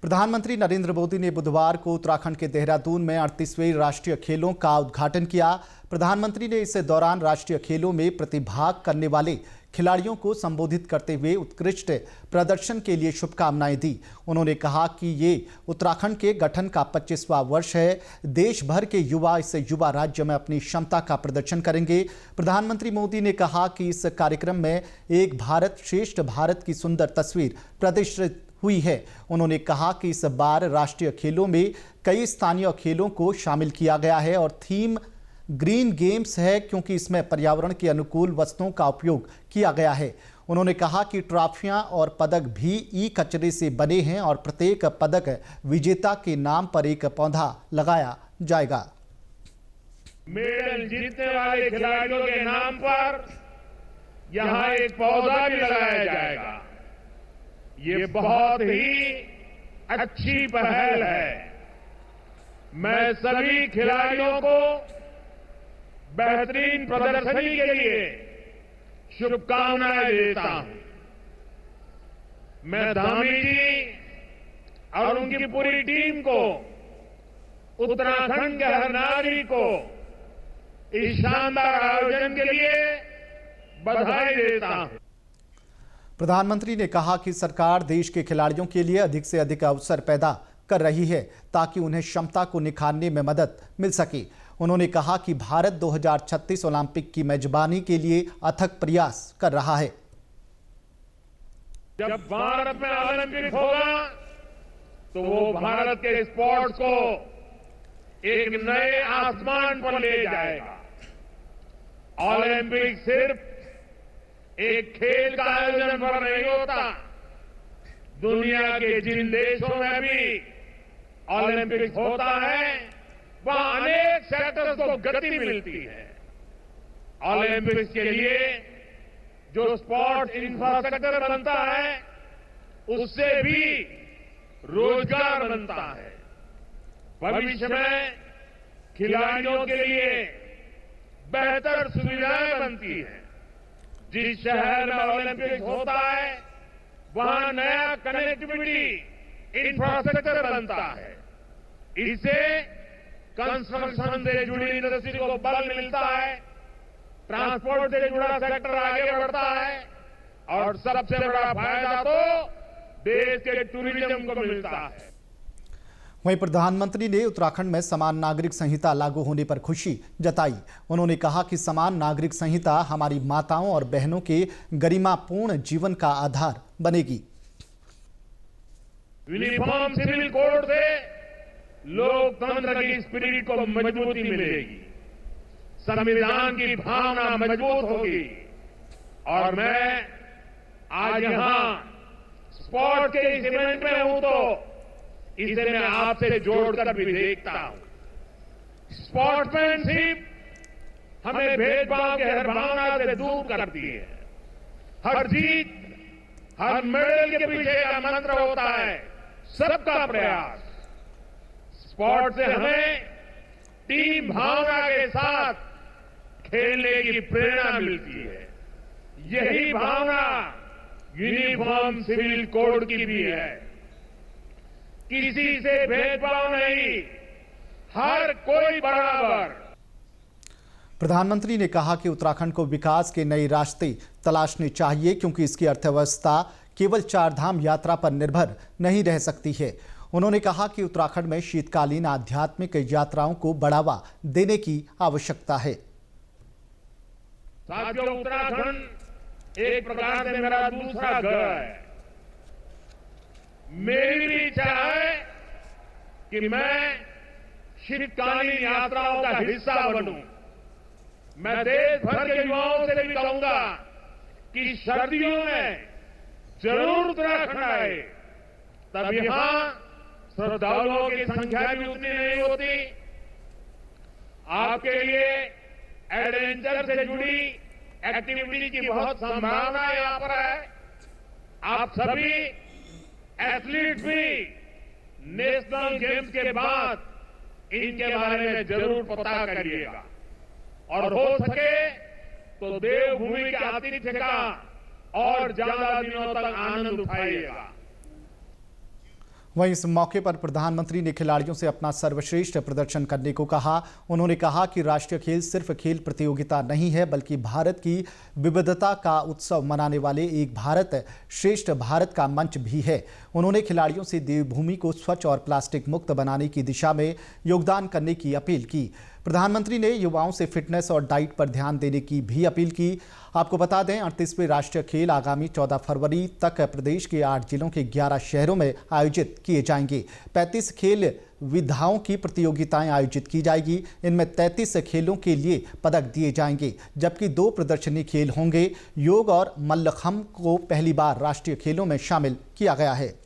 प्रधानमंत्री नरेंद्र मोदी ने बुधवार को उत्तराखंड के देहरादून में 38वें राष्ट्रीय खेलों का उद्घाटन किया। प्रधानमंत्री ने इस दौरान राष्ट्रीय खेलों में प्रतिभाग करने वाले खिलाड़ियों को संबोधित करते हुए उत्कृष्ट प्रदर्शन के लिए शुभकामनाएं दी। उन्होंने कहा कि ये उत्तराखंड के गठन का 25वां वर्ष है। देश भर के युवा इस युवा राज्य में अपनी क्षमता का प्रदर्शन करेंगे। प्रधानमंत्री मोदी ने कहा कि इस कार्यक्रम में एक भारत श्रेष्ठ भारत की सुंदर तस्वीर प्रदर्शित हुई है। उन्होंने कहा कि इस बार राष्ट्रीय खेलों में कई स्थानीय खेलों को शामिल किया गया है और थीम ग्रीन गेम्स है, क्योंकि इसमें पर्यावरण के अनुकूल वस्तुओं का उपयोग किया गया है। उन्होंने कहा कि ट्रॉफियां और पदक भी ई कचरे से बने हैं और प्रत्येक पदक विजेता के नाम पर एक पौधा लगाया जाएगा। मेडल जीतने वाले खिलाड़ियों के नाम पर यहां एक पौधा भी लगाया जाएगा। ये बहुत ही अच्छी पहल है। मैं सभी खिलाड़ियों को बेहतरीन प्रदर्शनी के लिए शुभकामनाएं देता हूं। मैं धामी जी और उनकी पूरी टीम को, उत्तराखंड के हर नागरिक को इस शानदार आयोजन के लिए बधाई देता हूं। प्रधानमंत्री ने कहा कि सरकार देश के खिलाड़ियों के लिए अधिक से अधिक अवसर पैदा कर रही है ताकि उन्हें क्षमता को निखारने में मदद मिल सके। उन्होंने कहा कि भारत 2036 ओलंपिक की मेजबानी के लिए अथक प्रयास कर रहा है। जब भारत में ओलंपिक होगा तो वो भारत के स्पोर्ट्स को एक नए आसमान पर ले जाएगा। ओलंपिक सिर्फ एक खेल का आयोजन पर नहीं होता। दुनिया के जिन देशों में भी ओलंपिक होता है वहां अनेक सेक्टर्स को गति मिलती है। ओलंपिक्स के लिए जो स्पोर्ट्स इंफ्रास्ट्रक्चर बनता है उससे भी रोजगार बनता है। भविष्य में खिलाड़ियों के लिए बेहतर सुविधाएं बनती हैं। जिस शहर में ओलंपिक्स होता है वहां नया कनेक्टिविटी इंफ्रास्ट्रक्चर बनता है। इससे कंस्ट्रक्शन से जुड़ी इंडस्ट्री को बल मिलता है, ट्रांसपोर्ट से जुड़ा सेक्टर आगे बढ़ता है और सबसे बड़ा फायदा तो देश के टूरिज्म को मिलता है। वहीं प्रधानमंत्री ने उत्तराखंड में समान नागरिक संहिता लागू होने पर खुशी जताई। उन्होंने कहा कि समान नागरिक संहिता हमारी माताओं और बहनों के गरिमापूर्ण जीवन का आधार बनेगी। यूनिफॉर्म सिविल कोड से लोकतंत्र की स्पिरिट को मजबूती मिलेगी, संविधान की भावना मजबूत होगी। और मैं आज यहां स्पोर्ट के इस इवेंट में हूं तो इसे मैं आपसे जोड़कर भी देखता हूं। स्पोर्ट्समैनशिप हमें भेदभाव के हर भावना से दूर करती है। हर जीत, हर मेडल के पीछे का मंत्र होता है सबका प्रयास। स्पोर्ट से हमें टीम भावना के साथ खेलने की प्रेरणा मिलती है। यही भावना यूनिफॉर्म सिविल कोड की भी है। किसी से भेदभाव नहीं, हर कोई बराबर। प्रधानमंत्री ने कहा कि उत्तराखंड को विकास के नए रास्ते तलाशने चाहिए, क्योंकि इसकी अर्थव्यवस्था केवल चारधाम यात्रा पर निर्भर नहीं रह सकती है। उन्होंने कहा कि उत्तराखंड में शीतकालीन आध्यात्मिक यात्राओं को बढ़ावा देने की आवश्यकता है। साथियों, उत्तराखंड एक प्रकार से मेरा दूसरा घर है। मेरी भी इच्छा है कि मैं शीतकालीन यात्राओं का हिस्सा बनूं। मैं देश भर के युवाओं से भी कहूंगा कि सर्दियों में जरूर उत्तराखंड आए। तब यहां श्रद्धालुओं की संख्या भी उतनी नहीं होती। आपके लिए एडवेंचर से जुड़ी एक्टिविटी की बहुत संभावना यहां पर है। आप सभी एथलीट भी नेशनल गेम्स के बाद इनके बारे में जरूर पता करिएगा और हो सके तो देवभूमि के आतिथ्य का और ज्यादा दिनों तक आनंद उठाइएगा। वहीं इस मौके पर प्रधानमंत्री ने खिलाड़ियों से अपना सर्वश्रेष्ठ प्रदर्शन करने को कहा। उन्होंने कहा कि राष्ट्रीय खेल सिर्फ खेल प्रतियोगिता नहीं है, बल्कि भारत की विविधता का उत्सव मनाने वाले एक भारत श्रेष्ठ भारत का मंच भी है। उन्होंने खिलाड़ियों से देवभूमि को स्वच्छ और प्लास्टिक मुक्त बनाने की दिशा में योगदान करने की अपील की। प्रधानमंत्री ने युवाओं से फिटनेस और डाइट पर ध्यान देने की भी अपील की। आपको बता दें, 38वें राष्ट्रीय खेल आगामी 14 फरवरी तक प्रदेश के 8 जिलों के 11 शहरों में आयोजित किए जाएंगे। 35 खेल विधाओं की प्रतियोगिताएं आयोजित की जाएगी। इनमें 33 खेलों के लिए पदक दिए जाएंगे, जबकि 2 प्रदर्शनी खेल होंगे। योग और मल्लखंब को पहली बार राष्ट्रीय खेलों में शामिल किया गया है।